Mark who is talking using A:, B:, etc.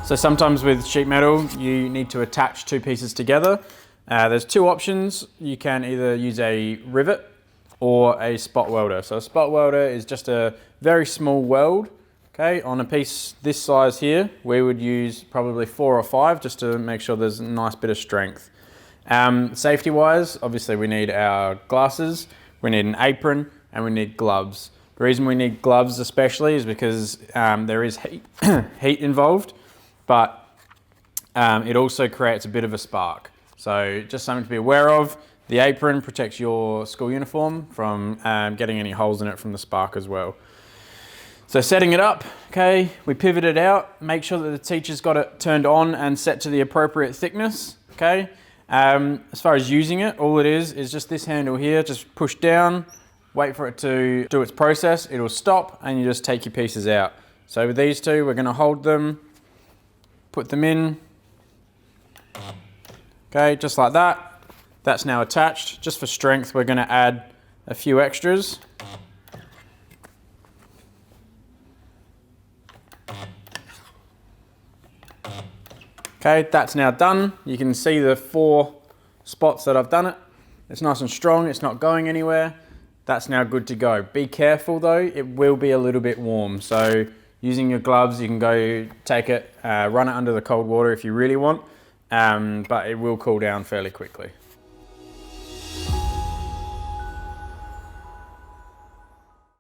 A: So sometimes with sheet metal, you need to attach two pieces together. There's two options. You can either use a rivet or a spot welder. So a spot welder is just a very small weld. Okay, on a piece this size here, we would use probably 4 or 5 just to make sure there's a nice bit of strength. Safety wise, obviously we need our glasses, we need an apron, and we need gloves. The reason we need gloves especially is because there is heat involved, but it also creates a bit of a spark. So just something to be aware of. The apron protects your school uniform from getting any holes in it from the spark as well. So setting it up, okay, we pivot it out, make sure that the teacher's got it turned on and set to the appropriate thickness, okay? As far as using it, all it is just this handle here, just push down, wait for it to do its process, it'll stop, and you just take your pieces out. So with these two, we're gonna hold them, put them in, okay, just like that. That's now attached. Just for strength, we're gonna add a few extras. Okay, that's now done. You can see the 4 spots that I've done it. It's nice and strong, it's not going anywhere. That's now good to go. Be careful though, it will be a little bit warm. So using your gloves, you can go take it, run it under the cold water if you really want, but it will cool down fairly quickly.